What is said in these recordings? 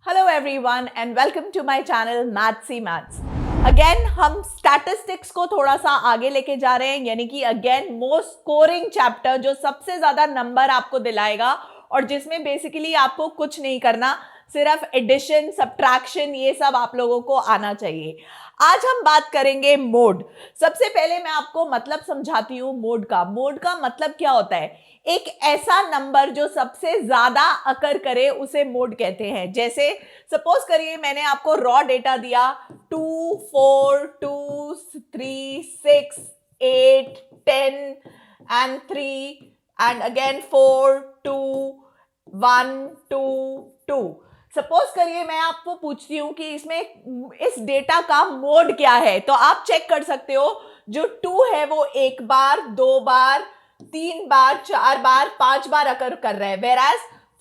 Hello everyone and welcome to my channel Mathsy Maths. Again हम statistics को थोड़ा सा आगे लेके जा रहे हैं, यानी कि अगेन मोस्ट स्कोरिंग चैप्टर जो सबसे ज्यादा नंबर आपको दिलाएगा और जिसमें बेसिकली आपको कुछ नहीं करना, सिर्फ एडिशन सब्ट्रैक्शन ये सब आप लोगों को आना चाहिए। आज हम बात करेंगे मोड। सबसे पहले मैं आपको मतलब समझाती हूँ मोड का। मोड का मतलब क्या होता है? एक ऐसा नंबर जो सबसे ज्यादा अकर करे उसे मोड कहते हैं। जैसे सपोज करिए मैंने आपको रॉ डेटा दिया 2 4 2 3 6 8 10 एंड 3 एंड अगेन 4 2 1 2 2। सपोज करिए मैं आपको पूछती हूं कि इसमें इस डेटा का मोड क्या है, तो आप चेक कर सकते हो। जो 2 है वो एक बार, दो बार, 3 बार, 4 बार, 5 बार अकर कर रहा है, वेराज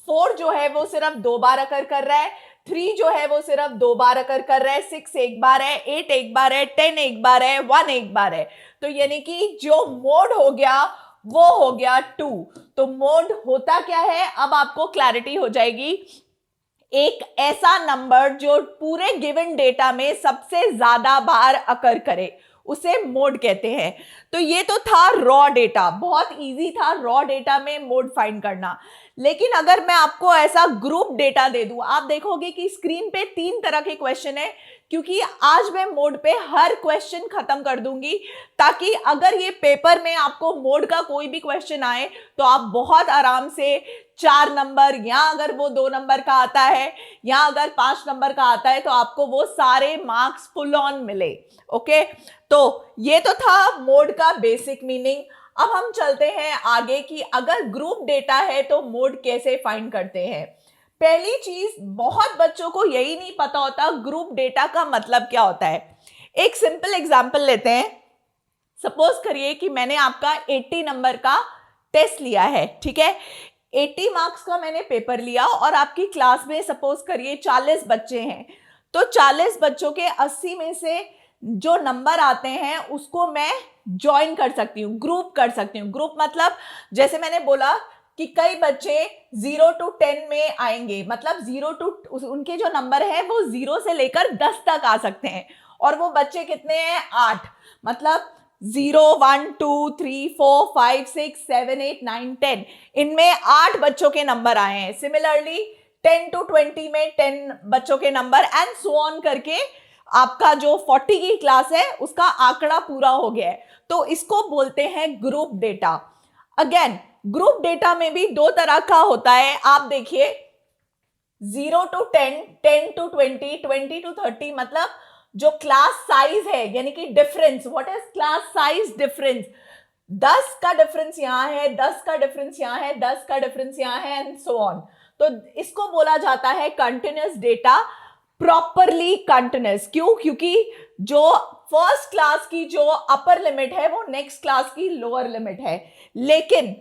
4 जो है वो सिर्फ 2 बार अकर कर रहा है, 3 जो है वो सिर्फ 2 बार अकर कर रहा है, 6 एक बार है, 8 एक बार है, 10 एक बार है, 1 एक बार है। तो यानी कि जो मोड हो गया वो हो गया 2। तो मोड होता क्या है अब आपको क्लैरिटी हो जाएगी। एक ऐसा नंबर जो पूरे गिवन डेटा में सबसे ज्यादा बार अकर करे उसे मोड कहते हैं। तो ये तो था रॉ डेटा, बहुत इजी था रॉ डेटा में मोड फाइंड करना। लेकिन अगर मैं आपको ऐसा ग्रुप डेटा दे दूं, आप देखोगे कि स्क्रीन पे 3 तरह के क्वेश्चन है, क्योंकि आज मैं मोड पे हर क्वेश्चन खत्म कर दूंगी, ताकि अगर ये पेपर में आपको मोड का कोई भी क्वेश्चन आए तो आप बहुत आराम से 4 नंबर, या अगर वो 2 नंबर का आता है या अगर 5 नंबर का आता है तो आपको वो सारे मार्क्स फुल ऑन मिले। ओके, तो ये तो था मोड का बेसिक मीनिंग। अब हम चलते हैं आगे कि अगर ग्रुप डेटा है तो मोड कैसे फाइंड करते हैं। पहली चीज, बहुत बच्चों को यही नहीं पता होता ग्रुप डेटा का मतलब क्या होता है। एक सिंपल एग्जांपल लेते हैं। सपोज करिए कि मैंने आपका 80 नंबर का टेस्ट लिया है, ठीक है। 80 मार्क्स का मैंने पेपर लिया और आपकी क्लास में सपोज करिए 40 बच्चे हैं, तो 40 बच्चों के 80 में से जो नंबर आते हैं उसको मैं ज्वाइन कर सकती हूँ, ग्रुप कर सकती हूँ। ग्रुप मतलब जैसे मैंने बोला कि कई बच्चे 0 to 10 में आएंगे, मतलब 0 to उनके जो नंबर है वो 0 से लेकर 10 तक आ सकते हैं, और वो बच्चे कितने हैं? 8। मतलब 0 1 2 3 4 5 6 7 8 9 10, इनमें 8 बच्चों के नंबर आए हैं। सिमिलरली 10 to 20 में 10 बच्चों के नंबर, एंड सो ऑन करके आपका जो 40 की क्लास है उसका आंकड़ा पूरा हो गया है। तो इसको बोलते हैं group data. Again group data में भी 2 तरह का होता है। आप देखिए 0 to 10, 10 to 20, 20 to 30, मतलब जो क्लास साइज है, यानी कि difference. What is class size difference? 10 का डिफरेंस यहां है, 10 का डिफरेंस यहां है, 10 का डिफरेंस यहां है, एंड सो ऑन। तो इसको बोला जाता है कंटिन्यूअस डेटा, प्रॉपरली कंटिन्यूअस। क्यों? क्योंकि जो फर्स्ट क्लास की जो अपर लिमिट है वो नेक्स्ट क्लास की लोअर लिमिट है। लेकिन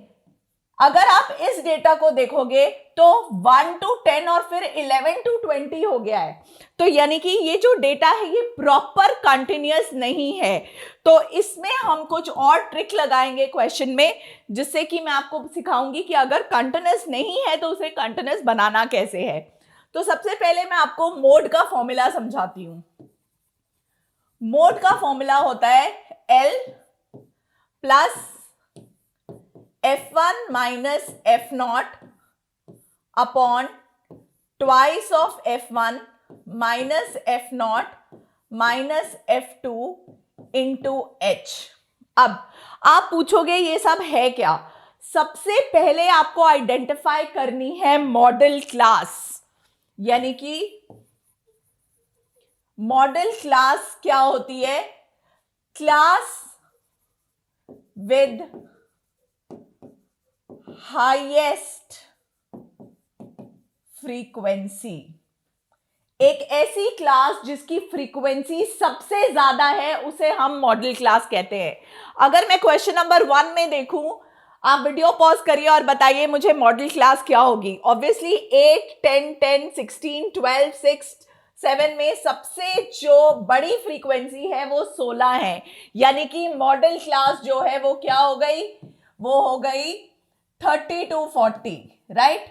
अगर आप इस डेटा को देखोगे तो 1 to 10 और फिर 11 to 20 हो गया है। तो यानी कि ये जो डेटा है ये प्रॉपर कंटिन्यूअस नहीं है। तो इसमें हम कुछ और ट्रिक लगाएंगे क्वेश्चन में, जिससे कि मैं आपको सिखाऊंगी कि अगर कंटिन्यूअस नहीं है तो उसे कंटिन्यूअस बनाना कैसे है। तो सबसे पहले मैं आपको मोड का फॉर्मूला समझाती हूं। मोड का फॉर्मूला होता है L plus F1 minus F0 upon twice of F1 minus F0 minus F2 into H। अब आप पूछोगे ये सब है क्या? सबसे पहले आपको आइडेंटिफाई करनी है मॉडल क्लास, यानी कि मॉडल क्लास क्या होती है? Class with highest frequency. एक ऐसी क्लास जिसकी फ्रीक्वेंसी सबसे ज्यादा है उसे हम मॉडल क्लास कहते हैं। अगर मैं क्वेश्चन नंबर 1 में देखूं, आप वीडियो पॉज करिए और बताइए मुझे मॉडल क्लास क्या होगी। ऑब्वियसली 8 10 10 16 12 6 7 में सबसे जो बड़ी फ्रीक्वेंसी है वो 16 है, यानी कि मॉडल क्लास जो है वो क्या हो गई? वो हो गई 30 to 40, राइट।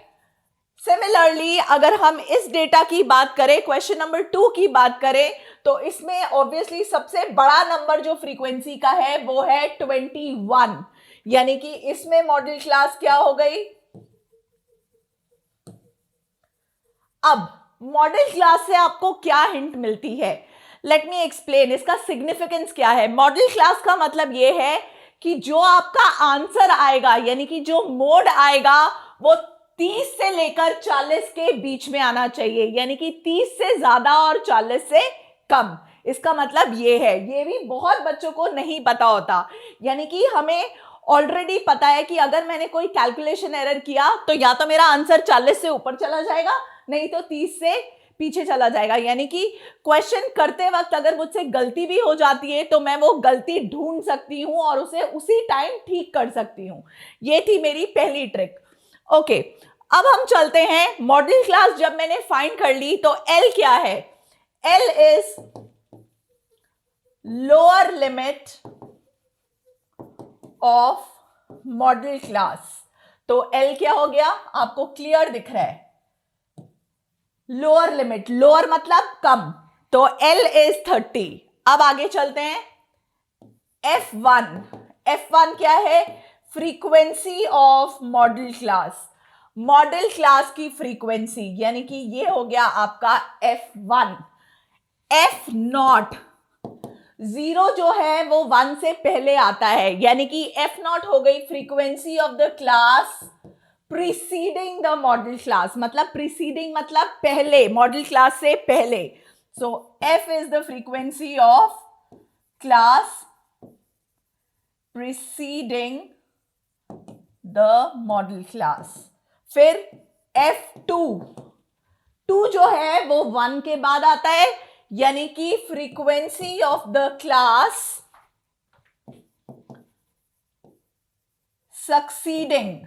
सिमिलरली अगर हम इस डेटा की बात करें, क्वेश्चन नंबर 2 की बात करें, तो इसमें ऑब्वियसली सबसे बड़ा नंबर जो फ्रीक्वेंसी का है वो है 21, यानी कि इसमें मॉडल क्लास क्या हो गई। अब मॉडल क्लास से आपको क्या हिंट मिलती है, लेट मी एक्सप्लेन, इसका सिग्निफिकेंस क्या है। मॉडल क्लास का मतलब यह है कि जो आपका आंसर आएगा, यानी कि जो मोड आएगा, वो 30 से लेकर 40 के बीच में आना चाहिए, यानी कि 30 से ज्यादा और 40 से कम। इसका मतलब ये है, ये भी बहुत बच्चों को नहीं पता होता, यानी कि हमें ऑलरेडी पता है कि अगर मैंने कोई कैलकुलेशन एरर किया तो या तो मेरा आंसर 40 से ऊपर चला जाएगा, नहीं तो 30 से पीछे चला जाएगा। यानी कि क्वेश्चन करते वक्त अगर मुझसे गलती भी हो जाती है तो मैं वो गलती ढूंढ सकती हूं और उसे उसी टाइम ठीक कर सकती हूं। ये थी मेरी पहली ट्रिक। ओके, अब हम चलते हैं, मॉडल क्लास जब मैंने फाइंड कर ली तो एल क्या है, L is lower limit of model class. तो एल क्या हो गया, आपको क्लियर दिख रहा है, लोअर लिमिट, लोअर मतलब कम, तो एल इज 30। अब आगे चलते हैं, F1, F1 क्या है, frequency of model class, model class की फ्रीक्वेंसी, यानी कि ये हो गया आपका F1। F0, 0 जो है वो 1 से पहले आता है, यानी कि F0 हो गई frequency of the class preceding the model class, मतलब प्रीसीडिंग मतलब पहले, मॉडल क्लास से पहले। सो F is the frequency of class preceding the model class. फिर F2, 2 जो है वो 1 के बाद आता है, यानी कि frequency of the class succeeding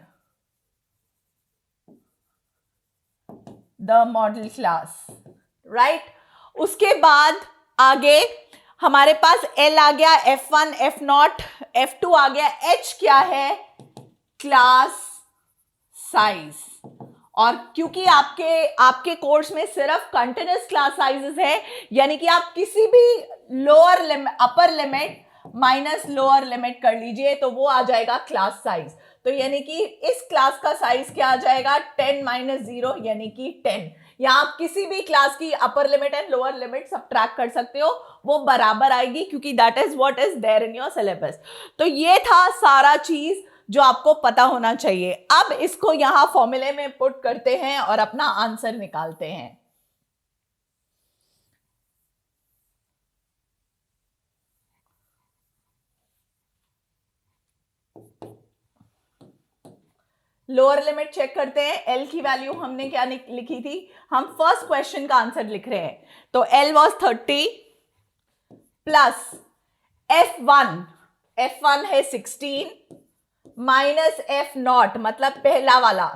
the model class, right. उसके बाद आगे हमारे पास L आ गया, F1, F0, F2 आ गया, H क्या है, क्लास साइज। और क्योंकि आपके कोर्स में सिर्फ कंटिन्यूअस क्लास साइजेस है, यानी कि आप किसी भी lower limit, upper limit minus lower limit कर लीजिए तो वो आ जाएगा क्लास साइज। तो यानी कि इस क्लास का साइज क्या आ जाएगा, 10 माइनस 0 यानी कि 10। या आप किसी भी क्लास की upper limit and lower limit subtract कर सकते हो, वो बराबर आएगी, क्योंकि that is what is there in your syllabus. तो ये था सारा चीज जो आपको पता होना चाहिए। अब इसको यहां फॉर्मूले में पुट करते हैं और अपना आंसर निकालते हैं। लोअर लिमिट चेक करते हैं, एल की वैल्यू हमने क्या लिखी थी, हम फर्स्ट क्वेश्चन का आंसर लिख रहे हैं, तो एल वॉज 30 प्लस F1 है 16 माइनस F0 मतलब पहला वाला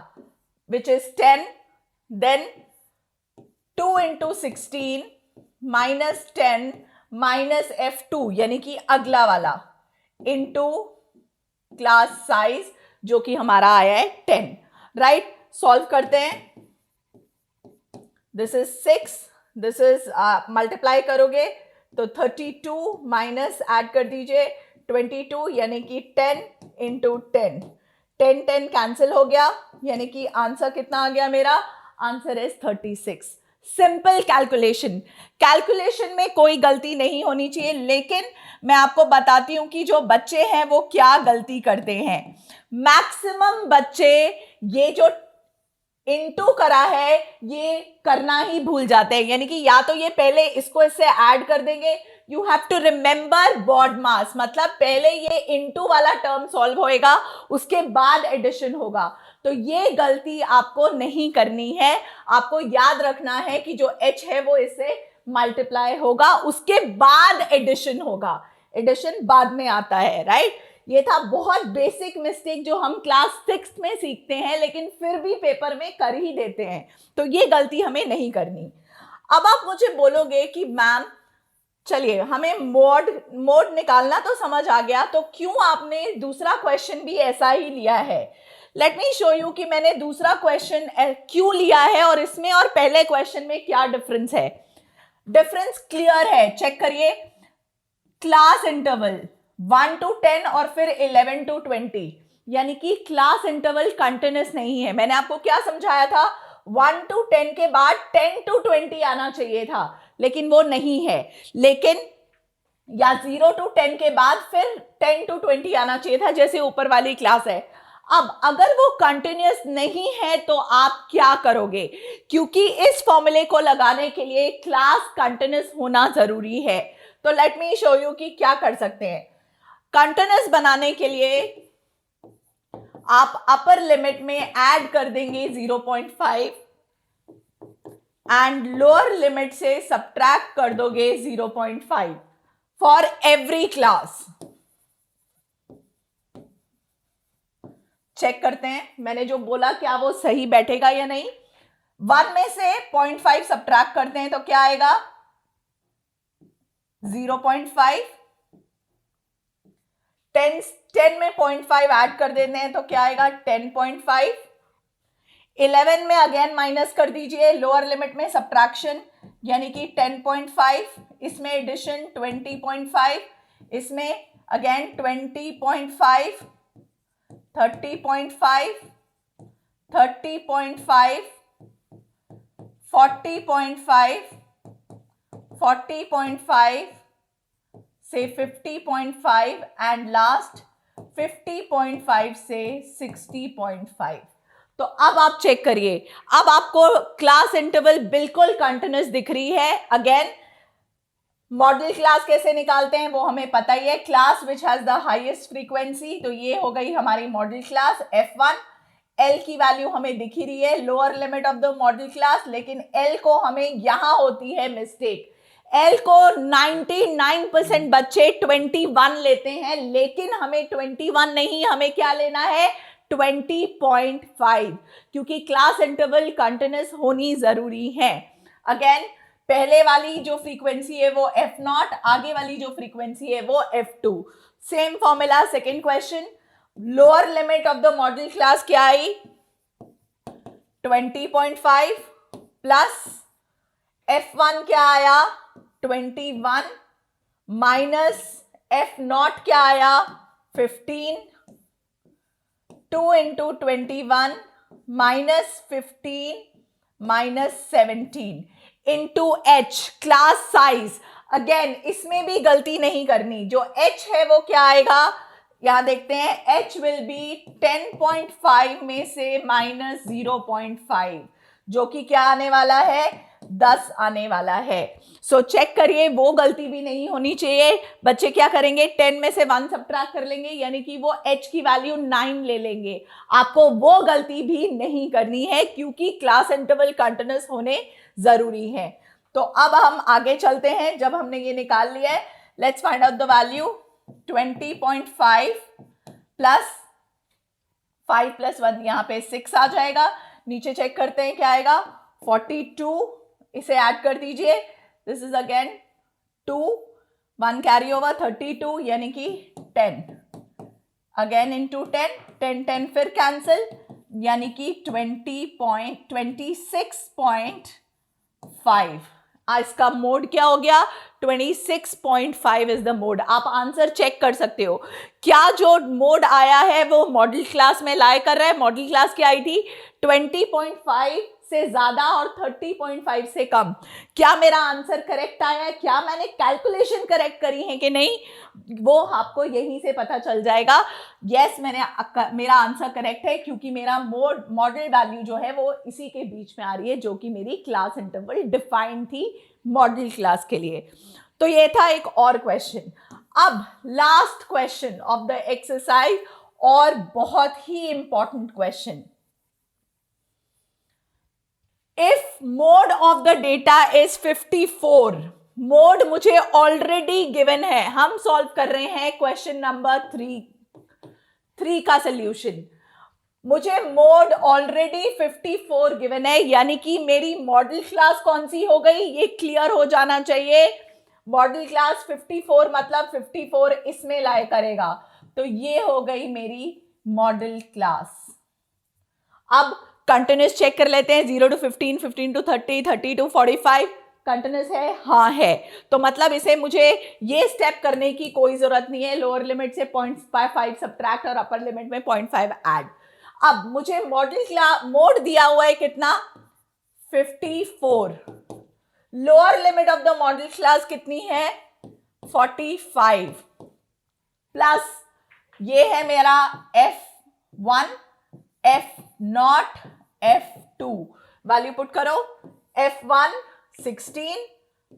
which is 10, then 2 into 16 minus 10 minus F2 यानी कि अगला वाला इंटू क्लास साइज जो कि हमारा आया है 10, राइट। सॉल्व करते हैं, this is 6, this is multiply करोगे तो 32 माइनस ऐड कर दीजिए 22 यानी कि 10 इंटू 10, 10 कैंसिल हो गया, यानी कि आंसर कितना आ गया, मेरा आंसर इज 36। सिंपल कैलकुलेशन में कोई गलती नहीं होनी चाहिए, लेकिन मैं आपको बताती हूं कि जो बच्चे हैं वो क्या गलती करते हैं। मैक्सिमम बच्चे ये जो इनटू करा है ये करना ही भूल जाते हैं, यानी कि या तो ये पहले इसको इससे ऐड कर देंगे, you have to remember BODMAS, मतलब पहले ये इनटू वाला टर्म सॉल्व होएगा उसके बाद एडिशन होगा। तो ये गलती आपको नहीं करनी है, आपको याद रखना है कि जो h है वो इससे मल्टीप्लाई होगा, उसके बाद एडिशन होगा, एडिशन बाद में आता है, राइट। ये था बहुत बेसिक मिस्टेक जो हम क्लास 6 में सीखते हैं लेकिन फिर भी पेपर में कर ही देते हैं, तो ये गलती हमें नहीं करनी। अब आप मुझे बोलोगे कि मैम चलिए हमें मोड निकालना तो समझ आ गया, तो क्यों आपने दूसरा क्वेश्चन भी ऐसा ही लिया है। लेट मी शो यू कि मैंने दूसरा क्वेश्चन क्यों लिया है और इसमें और पहले क्वेश्चन में क्या डिफरेंस है। डिफरेंस क्लियर है, चेक करिए। क्लास इंटरवल 1 to 10 और फिर 11 to 20, यानी कि क्लास इंटरवल कंटिन्यूस नहीं है। मैंने आपको क्या समझाया था, 1 to 10 के बाद 10 to 20 आना चाहिए था, लेकिन वो नहीं है। लेकिन या 0 to 10 के बाद फिर 10 to 20 आना चाहिए था, जैसे ऊपर वाली क्लास है। अब अगर वो कंटिन्यूस नहीं है तो आप क्या करोगे, क्योंकि इस फॉर्मूले को लगाने के लिए क्लास कंटिन्यूस होना जरूरी है। तो लेट मी शो यू कि क्या कर सकते हैं। कंटिन्यूस बनाने के लिए आप अपर लिमिट में ऐड कर देंगे 0.5 एंड लोअर लिमिट से सब्ट्रैक्ट कर दोगे 0.5 फॉर एवरी क्लास। चेक करते हैं मैंने जो बोला क्या वो सही बैठेगा या नहीं। 1 में से 0.5 सब्ट्रैक्ट करते हैं तो क्या आएगा, 0.5। 10 में 0.5 ऐड कर देते हैं तो क्या आएगा, 10.5। 11 में अगेन माइनस कर दीजिए, लोअर लिमिट में सब्ट्रैक्शन, यानी कि 10.5, इसमें एडिशन 20.5, इसमें अगेन 20.5, 30.5, 30.5, 40.5, 40.5 से 50.5 एंड लास्ट 50.5 से 60.5। तो अब आप चेक करिए, अब आपको क्लास इंटरवल बिल्कुल कंटिन्यूस दिख रही है। अगेन मॉडल क्लास कैसे निकालते हैं वो हमें पता ही है, class which has the highest frequency. तो ये हो गई हमारी मॉडल क्लास F1। L की वैल्यू हमें दिख ही रही है, lower limit of the model class, लेकिन L को हमें यहां होती है मिस्टेक। L को 99% बच्चे 21 लेते हैं, लेकिन हमें 21 नहीं, हमें क्या लेना है, 20.5, क्योंकि क्लास इंटरवल कंटिन्यूस होनी जरूरी है। अगेन पहले वाली जो फ्रीक्वेंसी है वो F0, आगे वाली जो फ्रीक्वेंसी है वो F2। Same formula second question, lower limit of the model class क्या आई, 20.5 प्लस F1 क्या आया, 21 माइनस F0 क्या आया, 15, 2 into 21 minus 15 minus 17 into H class size. Again इसमें भी गलती नहीं करनी, जो H है वो क्या आएगा, यहां देखते हैं, H विल बी 10.5 में से माइनस 0.5, जो कि क्या आने वाला है, 10 आने वाला है। सो चेक करिए, वो गलती भी नहीं होनी चाहिए। बच्चे क्या करेंगे, 10 में से 1 सब्ट्रैक्ट कर लेंगे, यानी कि वो H की वैल्यू 9 ले लेंगे। आपको वो गलती भी नहीं करनी है, क्योंकि क्लास इंटरवल कंटिन्यूस होने जरूरी है। तो अब हम आगे चलते हैं। जब हमने ये निकाल लिया है, let's find out the value. 20.5 plus 5 plus 1, यहां पे 6 आ जाएगा। नीचे चेक करते हैं क्या आएगा, 42, इसे ऐड कर दीजिए, this is again 2, 1 carry over, 32 यानी कि 10, अगेन इंटू 10, 10 10 फिर कैंसिल, यानी कि 26.5। इसका मोड क्या हो गया, 26.5 इज द मोड। आप आंसर चेक कर सकते हो, क्या जो मोड आया है वो मॉडल क्लास में लाई कर रहा है। मॉडल क्लास क्या आई थी, 20.5 से ज्यादा और 30.5 से कम। क्या मेरा आंसर करेक्ट आया है, क्या मैंने कैलकुलेशन करेक्ट करी है कि नहीं, वो आपको यहीं से पता चल जाएगा। यस, मेरा आंसर करेक्ट है, क्योंकि मेरा मॉडल वैल्यू जो है वो इसी के बीच में आ रही है, जो कि मेरी क्लास इंटरवल डिफाइन थी मॉडल क्लास के लिए। तो ये था एक और क्वेश्चन। अब last question of the exercise, और बहुत ही important question. If mode of the data is 54, mode मुझे ऑलरेडी गिवन है, हम सॉल्व कर रहे हैं क्वेश्चन नंबर 3 का सॉल्यूशन। मुझे मोड ऑलरेडी 54 गिवन है, यानी कि मेरी मॉडल क्लास कौन सी हो गई, ये क्लियर हो जाना चाहिए। मॉडल क्लास 54 मतलब 54 इसमें लाए करेगा, तो ये हो गई मेरी मॉडल क्लास। अब कंटिन्यूस चेक कर लेते हैं, 0 to 15, 15 to 30, 30 to 45 कंटिन्यूस है, हाँ है। तो मतलब इसे मुझे ये स्टेप करने की कोई जरूरत नहीं है, लोअर लिमिट से 0.5 सब्ट्रैक्ट और अपर लिमिट में 0.5 ऐड। अब मुझे मोड दिया हुआ है कितना, 54। Lower limit of the model class कितनी है, 45 प्लस ये है मेरा F1, F0, F2। Value put करो, F1 16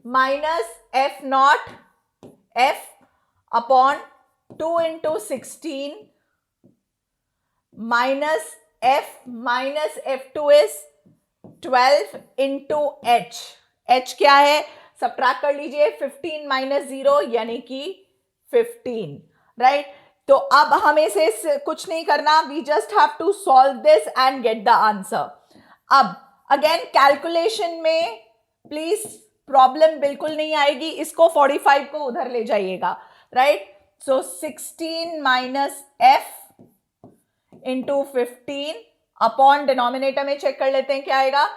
minus F0 F upon 2 into 16 minus F2 is 12 into H। H क्या है, सब्ट्रैक्ट कर लीजिए, 15 माइनस 0 यानी कि 15, राइट। तो अब हमें से कुछ नहीं करना, we just have to solve this and get the answer. अब अगेन कैलकुलेशन में प्लीज प्रॉब्लम बिल्कुल नहीं आएगी, इसको 45 को उधर ले जाइएगा, right. So 16 minus F into 15 upon denominator में चेक कर लेते हैं क्या आएगा,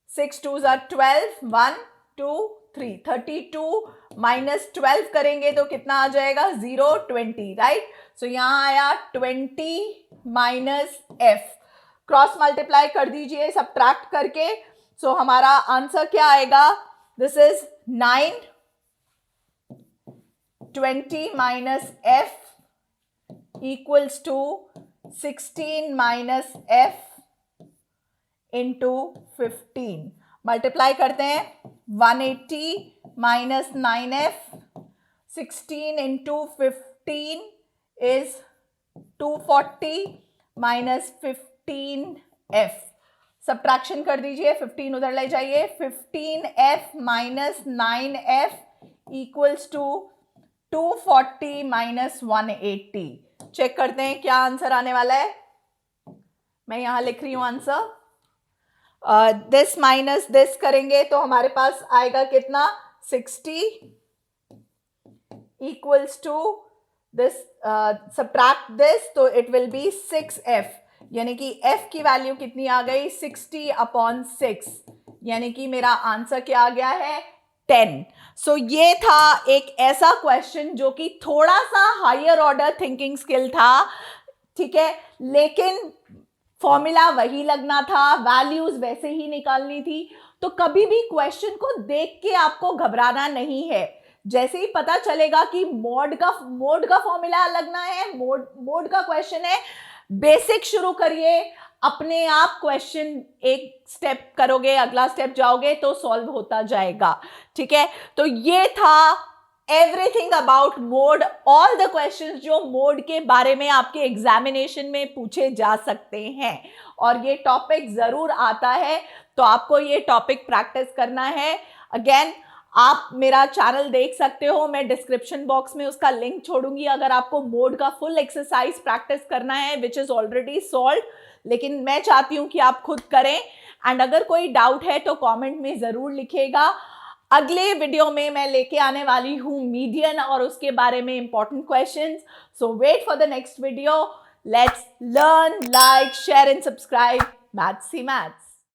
6 2s are 12, 1 2 3, 32 माइनस 12 करेंगे तो कितना आ जाएगा, 0 20, राइट। सो यहां आया 20 माइनस F, क्रॉस मल्टीप्लाई कर दीजिए सब्ट्रैक्ट करके। सो हमारा आंसर क्या आएगा, this is 9, 20 minus F equals to 16 minus F into 15। Multiply करते हैं, 180 minus 9F, 16 into 15 is 240 minus 15F। Subtraction कर दीजिए, 15 उधर ले जाइए, 15F minus 9F equals to 240 minus 180। Check करते हैं क्या आंसर आने वाला है। मैं यहां लिख रही हूं आंसर, दिस माइनस दिस करेंगे तो हमारे पास आएगा कितना, 60 equals to this, subtract this तो इट विल बी 6F, यानी कि F की वैल्यू कितनी आ गई, 60 अपॉन 6, यानी कि मेरा आंसर क्या आ गया है, 10। सो ये था एक ऐसा क्वेश्चन जो कि थोड़ा सा हायर ऑर्डर थिंकिंग स्किल था, ठीक है, लेकिन फॉर्मूला वही लगना था, वैल्यूज वैसे ही निकालनी थी। तो कभी भी क्वेश्चन को देख के आपको घबराना नहीं है, जैसे ही पता चलेगा कि मोड का फॉर्मूला लगना है, मोड का क्वेश्चन है, बेसिक शुरू करिए, अपने आप क्वेश्चन एक स्टेप करोगे, अगला स्टेप जाओगे तो सॉल्व होता जाएगा, ठीक है। तो ये था everything about mode, all the questions जो मोड के बारे में आपके एग्जामिनेशन में पूछे जा सकते हैं, और ये टॉपिक जरूर आता है, तो आपको ये टॉपिक प्रैक्टिस करना है। अगेन आप मेरा चैनल देख सकते हो, मैं डिस्क्रिप्शन बॉक्स में उसका लिंक छोड़ूंगी अगर आपको मोड का फुल एक्सरसाइज प्रैक्टिस करना है, विच इज ऑलरेडी सॉल्व्ड, लेकिन मैं चाहती हूं कि आप खुद करें। एंड अगर कोई डाउट है तो कमेंट में जरूर लिखिएगा। अगले वीडियो में मैं लेके आने वाली हूं मीडियन और उसके बारे में important questions. So wait for the next video. Let's learn, like, share and subscribe maths see maths.